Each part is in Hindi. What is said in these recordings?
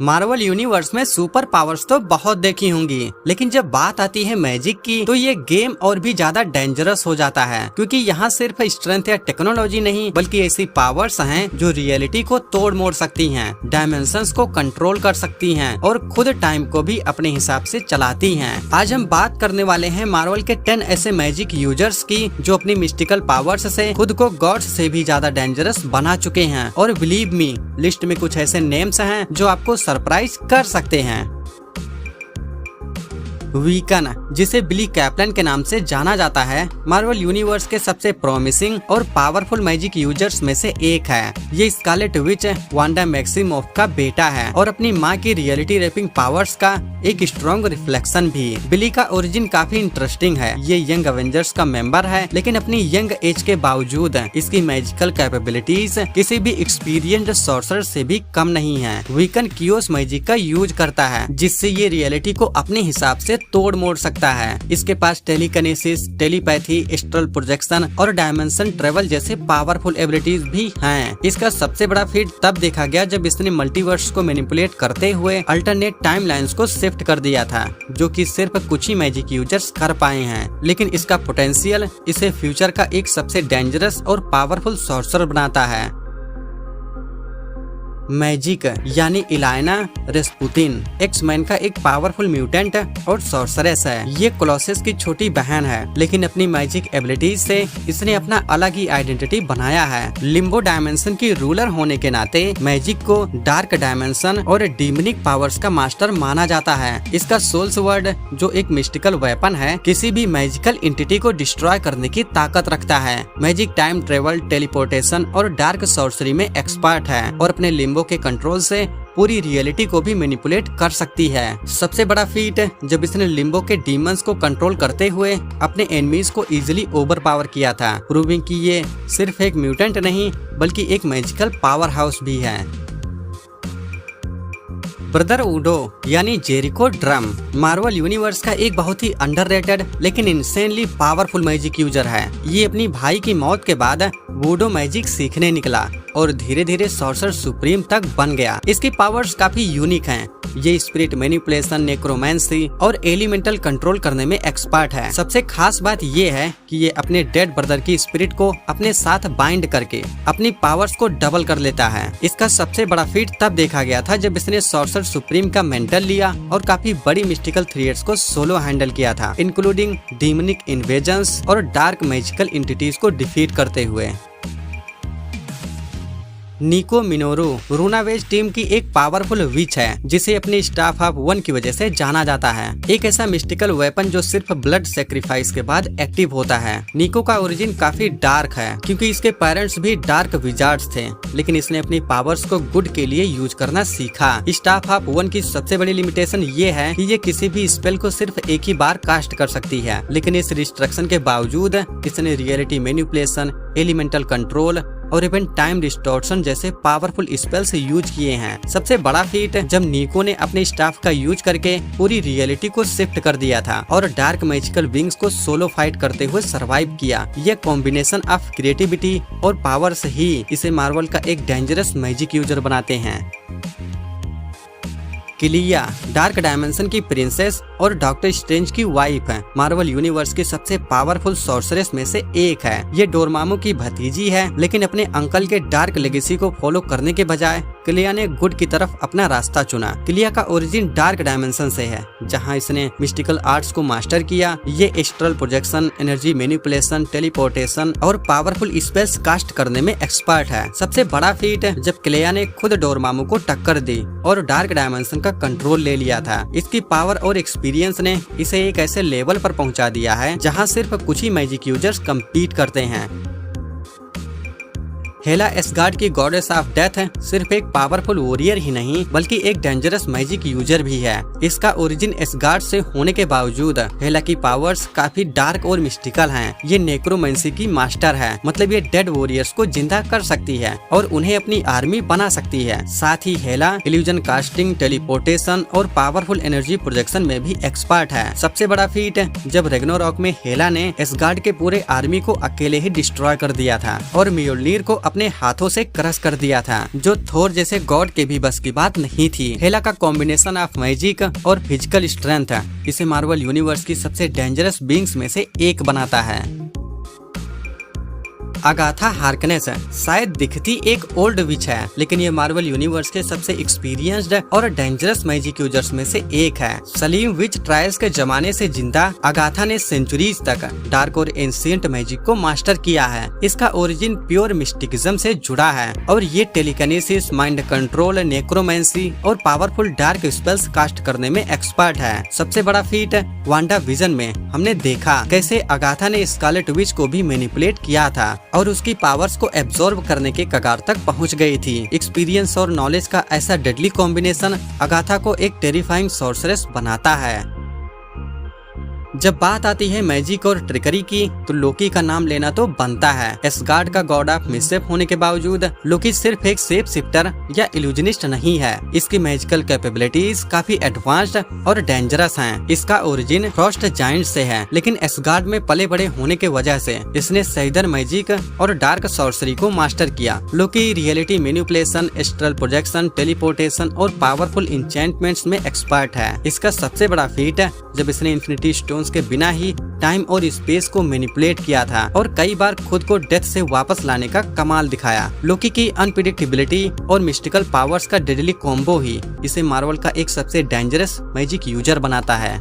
मार्वल यूनिवर्स में सुपर पावर्स तो बहुत देखी होंगी, लेकिन जब बात आती है मैजिक की तो ये गेम और भी ज्यादा डेंजरस हो जाता है, क्योंकि यहाँ सिर्फ स्ट्रेंथ या टेक्नोलॉजी नहीं बल्कि ऐसी पावर्स हैं जो रियलिटी को तोड़ मोड़ सकती हैं, डायमेंशंस को कंट्रोल कर सकती हैं और खुद टाइम को भी अपने हिसाब से चलाती हैं। आज हम बात करने वाले हैं मार्वल के 10 ऐसे मैजिक यूजर्स की जो अपनी मिस्टिकल पावर्स से खुद को गॉड्स से भी ज्यादा डेंजरस बना चुके हैं। और बिलीव मी, लिस्ट में कुछ ऐसे नेम्स हैं जो आपको सरप्राइज कर सकते हैं। वीकन, जिसे बिली कैप्लन के नाम से जाना जाता है, मार्वल यूनिवर्स के सबसे प्रॉमिसिंग और पावरफुल मैजिक यूजर्स में से एक है। ये स्कारलेट विच वांडा मैक्सिमोफ का बेटा है और अपनी मां की रियलिटी रैपिंग पावर्स का एक स्ट्रॉन्ग रिफ्लेक्शन भी। बिली का ओरिजिन काफी इंटरेस्टिंग है। ये यंग एवेंजर्स का मेंबर है, लेकिन अपनी यंग एज के बावजूद इसकी मैजिकल कैपेबिलिटीज किसी भी एक्सपीरियंस्ड सॉर्सरर से भी कम नहीं है। वीकन कियोस मैजिक का यूज करता है, जिससे ये रियलिटी को अपने हिसाब से तोड़ मोड़ सकता है। इसके पास टेलीकिनेसिस, टेलीपैथी, एस्ट्रल प्रोजेक्शन और डायमेंशन ट्रेवल जैसे पावरफुल एबिलिटीज भी हैं। इसका सबसे बड़ा फीट तब देखा गया जब इसने मल्टीवर्स को मैनिपुलेट करते हुए अल्टरनेट टाइमलाइंस को शिफ्ट कर दिया था, जो कि सिर्फ कुछ ही मैजिक यूजर्स कर पाए हैं। लेकिन इसका पोटेंशियल इसे फ्यूचर का एक सबसे डेंजरस और पावरफुल सॉर्सरर बनाता है। मैजिक यानी इलायना रेस्पुतिन एक्स-मैन का एक पावरफुल म्यूटेंट और सॉर्सरेस है। ये कोलोसस की छोटी बहन है, लेकिन अपनी मैजिक एबिलिटीज से इसने अपना अलग ही आइडेंटिटी बनाया है। लिम्बो डायमेंशन की रूलर होने के नाते मैजिक को डार्क डायमेंशन और डीमनिक पावर्स का मास्टर माना जाता है। इसका सोल्स वर्ड, जो एक मिस्टिकल वेपन है, किसी भी मैजिकल एंटिटी को डिस्ट्रॉय करने की ताकत रखता है। मैजिक टाइम ट्रेवल, टेलीपोर्टेशन और डार्क सॉर्सरी में एक्सपर्ट है और अपने लिम्बो के कंट्रोल से पूरी रियलिटी को भी मैनिपुलेट कर सकती है। सबसे बड़ा फीट जब इसने लिम्बो के डीमंस को कंट्रोल करते हुए अपने एनिमीज को इजीली ओवर पावर किया था, प्रूविंग कि ये सिर्फ एक म्यूटेंट नहीं बल्कि एक मैजिकल पावर हाउस भी है। ब्रदर वुडो यानी जेरिको ड्रम मार्वल यूनिवर्स का एक बहुत ही अंडररेटेड लेकिन इंसेनली पावरफुल मैजिक यूजर है। ये अपनी भाई की मौत के बाद वुडो मैजिक सीखने निकला और धीरे धीरे सॉर्सरर सुप्रीम तक बन गया। इसकी पावर्स काफी यूनिक हैं। ये स्पिरिट मैनिपुलेशन, नेक्रोमेंसी और एलिमेंटल कंट्रोल करने में एक्सपर्ट है। सबसे खास बात ये है कि ये अपने डेड ब्रदर की स्पिरिट को अपने साथ बाइंड करके अपनी पावर्स को डबल कर लेता है। इसका सबसे बड़ा फीट तब देखा गया था जब इसने सॉर्सरर सुप्रीम का मेंटल लिया और काफी बड़ी मिस्टिकल थ्रेट्स को सोलो हैंडल किया था, इंक्लूडिंग डीमनिक इन्वेजन्स और डार्क मैजिकल एंटिटीज को डिफीट करते हुए। निको मिनोरू रूनावेज टीम की एक पावरफुल विच है, जिसे अपनी स्टाफ ऑफ 1 की वजह से जाना जाता है। एक ऐसा मिस्टिकल वेपन जो सिर्फ ब्लड सेक्रीफाइस के बाद एक्टिव होता है। निको का ओरिजिन काफी डार्क है, क्योंकि इसके पेरेंट्स भी डार्क विजार्ड्स थे, लेकिन इसने अपनी पावर्स को गुड के लिए यूज करना सीखा। स्टाफ ऑफ 1 की सबसे बड़ी लिमिटेशन ये है कि ये किसी भी स्पेल को सिर्फ एक ही बार कास्ट कर सकती है, लेकिन इस रिस्ट्रिक्शन के बावजूद इसने रियलिटी मैनिपुलेशन, एलिमेंटल कंट्रोल और इवन टाइम डिस्टॉर्शन जैसे पावरफुल स्पेल्स यूज किए हैं। सबसे बड़ा फीट जब निको ने अपने स्टाफ का यूज करके पूरी रियलिटी को शिफ्ट कर दिया था और डार्क मैजिकल विंग्स को सोलो फाइट करते हुए सरवाइव किया। यह कॉम्बिनेशन ऑफ क्रिएटिविटी और पावर्स ही इसे मार्वल का एक डेंजरस मैजिक यूजर बनाते हैं। किलिया डार्क डायमेंशन की प्रिंसेस और डॉक्टर स्ट्रेंज की वाइफ है। मार्वल यूनिवर्स की सबसे पावरफुल सॉर्सरेस में से एक है। ये डोरमामू की भतीजी है, लेकिन अपने अंकल के डार्क लेगेसी को फॉलो करने के बजाय किलिया ने गुड की तरफ अपना रास्ता चुना। किलिया का ओरिजिन डार्क डायमेंशन से है, जहां इसने मिस्टिकल आर्ट्स को मास्टर किया। ये astral projection, energy manipulation, teleportation और पावरफुल स्पेल्स कास्ट करने में एक्सपर्ट है। सबसे बड़ा फीट जब किलिया ने खुद डोरमामू को टक्कर दी और डार्क डायमेंशन का कंट्रोल ले लिया था। इसकी पावर और एक्सपीरियंस ने इसे एक ऐसे लेवल पर पहुंचा दिया है जहां सिर्फ कुछ ही मैजिक यूजर्स कम्पीट करते हैं। हेला एसगार्ड की गॉडेस ऑफ डेथ सिर्फ एक पावरफुल वॉरियर ही नहीं बल्कि एक डेंजरस मैजिक यूजर भी है। इसका ओरिजिन एसगार्ड से होने के बावजूद हेला की पावर्स काफी डार्क और मिस्टिकल हैं। ये नेक्रोमेंसी की मास्टर है, मतलब ये डेड वॉरियर्स को जिंदा कर सकती है और उन्हें अपनी आर्मी बना सकती है। साथ ही हेला इल्यूजन कास्टिंग, टेलीपोर्टेशन और पावरफुल एनर्जी प्रोजेक्शन में भी एक्सपर्ट है। सबसे बड़ा फीट जब रेग्नारोक में हेला ने एसगार्ड के पूरे आर्मी को अकेले ही डिस्ट्रॉय कर दिया था और म्योल्निर को अपने हाथों से क्रश कर दिया था, जो थोर जैसे गॉड के भी बस की बात नहीं थी। हेला का कॉम्बिनेशन ऑफ मैजिक और फिजिकल स्ट्रेंथ इसे मार्वल यूनिवर्स की सबसे डेंजरस बीइंग्स में से एक बनाता है। अगाथा हार्कनेस शायद दिखती एक ओल्ड विच है, लेकिन ये मार्वल यूनिवर्स के सबसे एक्सपीरियंस्ड और डेंजरस मैजिक यूजर्स में से एक है। सलीम विच ट्रायल्स के जमाने से जिंदा अगाथा ने सेंचुरीज तक डार्क और एंशिएंट मैजिक को मास्टर किया है। इसका ओरिजिन प्योर मिस्टिकिज्म से जुड़ा है और ये टेलीकिनेसिस, माइंड कंट्रोल, नेक्रोमेंसी और पावरफुल डार्क स्पेल्स कास्ट करने में एक्सपर्ट है। सबसे बड़ा फीट वांडा विजन में हमने देखा कैसे अगाथा ने स्कारलेट विच को भी मैनिपुलेट किया था और उसकी पावर्स को एब्जॉर्ब करने के कगार तक पहुंच गई थी। एक्सपीरियंस और नॉलेज का ऐसा डेडली कॉम्बिनेशन अगाथा को एक टेरिफाइंग सॉर्सरेस बनाता है। जब बात आती है मैजिक और ट्रिकरी की, तो लोकी का नाम लेना तो बनता है। एसगार्ड का गॉड ऑफ मिसशेफ होने के बावजूद लोकी सिर्फ एक शेप शिफ्टर या इल्यूजनिस्ट नहीं है। इसकी मैजिकल कैपेबिलिटीज काफी एडवांस्ड और डेंजरस हैं। इसका ओरिजिन फ्रॉस्ट जायंट से है, लेकिन एसगार्ड में पले बड़े होने के वजह से इसने सैदर मैजिक और डार्क सॉर्सरी को मास्टर किया। Loki reality manipulation, astral projection, teleportation और पावरफुल इंचेंटमेंट्स में एक्सपर्ट है। इसका सबसे बड़ा फीट है जब इसने इन्फिनिटी स्टोन्स के बिना ही टाइम और स्पेस को मैनिपुलेट किया था और कई बार खुद को डेथ से वापस लाने का कमाल दिखाया। लोकी की अनप्रेडिक्टेबिलिटी और मिस्टिकल पावर्स का डेडली कॉम्बो ही इसे मार्वल का एक सबसे डेंजरस मैजिक यूजर बनाता है।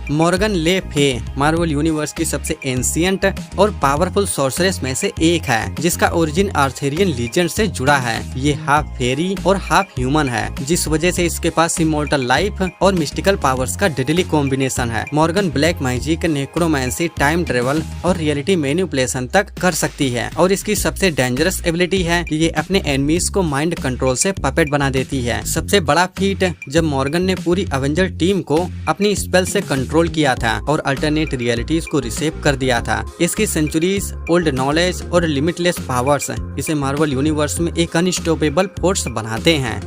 मॉर्गन ले फे मार्वल यूनिवर्स की सबसे एंशिएंट और पावरफुल सॉर्सरेस में से एक है, जिसका ओरिजिन आर्थेरियन लीजेंड से जुड़ा है। ये हाफ फेरी और हाफ ह्यूमन है, जिस वजह से इसके पास इमॉर्टल लाइफ और मिस्टिकल पावर्स का डेडली कॉम्बिनेशन है। Morgan black magic, necromancy, time travel और रियलिटी मैनिपुलेशन तक कर सकती है और इसकी सबसे डेंजरस एबिलिटी है कि ये अपने एनिमीज को माइंड कंट्रोल से पपेट बना देती है। सबसे बड़ा फीट जब मॉर्गन ने पूरी अवेंजर टीम को अपनी स्पेल से कंट्रोल किया था और अल्टरनेट रियलिटीज को रिसेव कर दिया था। इसकी सेंचुरीज, ओल्ड नॉलेज और लिमिटलेस पावर्स इसे मार्वल यूनिवर्स में एक अनस्टॉपेबल फोर्स बनाते हैं।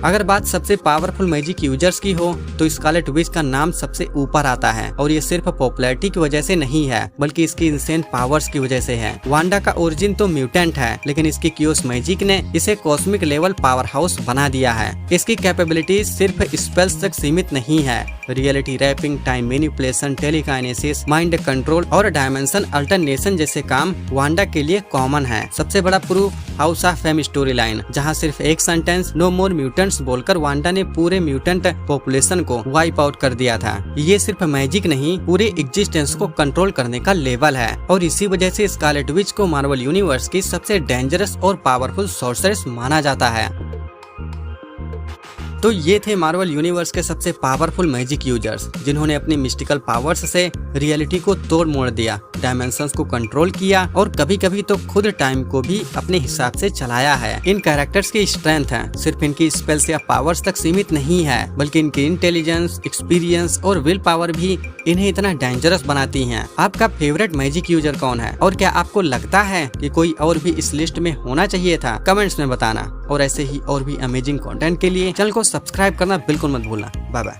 अगर बात सबसे पावरफुल मैजिक यूजर्स की हो तो स्कारलेट विच का नाम सबसे ऊपर आता है और ये सिर्फ पॉपुलैरिटी की वजह से नहीं है, बल्कि इसकी इंसेंट पावर्स की वजह से है। वांडा का ओरिजिन तो म्यूटेंट है, लेकिन इसकी क्यूस मैजिक ने इसे कॉस्मिक लेवल पावर हाउस बना दिया है। इसकी कैपेबिलिटीज सिर्फ स्पेल्स तक सीमित नहीं है। Reality warping, time manipulation, telekinesis, mind control और डायमेंशन अल्टरनेशन जैसे काम वांडा के लिए कॉमन है। सबसे बड़ा proof House of Fame storyline, जहाँ सिर्फ एक सेंटेंस नो मोर म्यूटेंट्स बोलकर वांडा ने पूरे म्यूटेंट पॉपुलेशन को वाइप आउट कर दिया था। ये सिर्फ मैजिक नहीं, पूरे एग्जिस्टेंस को कंट्रोल करने का लेवल है और इसी वजह से स्कारलेट विच को मार्वल यूनिवर्स की सबसे डेंजरस और पावरफुल सॉर्सरेस माना जाता है। तो ये थे मार्वल यूनिवर्स के सबसे पावरफुल मैजिक यूजर्स, जिन्होंने अपनी मिस्टिकल पावर्स से रियलिटी को तोड़ मोड़ दिया, डायमेंशंस को कंट्रोल किया और कभी कभी तो खुद टाइम को भी अपने हिसाब से चलाया है। इन कैरेक्टर्स की स्ट्रेंथ है सिर्फ इनकी स्पेल्स या पावर्स तक सीमित नहीं है, बल्कि इनकी इंटेलिजेंस, एक्सपीरियंस और विल पावर भी इन्हें इतना डेंजरस बनाती हैं। आपका फेवरेट मैजिक यूजर कौन है और क्या आपको लगता है कि कोई और भी इस लिस्ट में होना चाहिए था? कमेंट्स में बताना। और ऐसे ही और भी अमेजिंग कंटेंट के लिए चैनल को सब्सक्राइब करना बिल्कुल मत भूलना। Bye bye.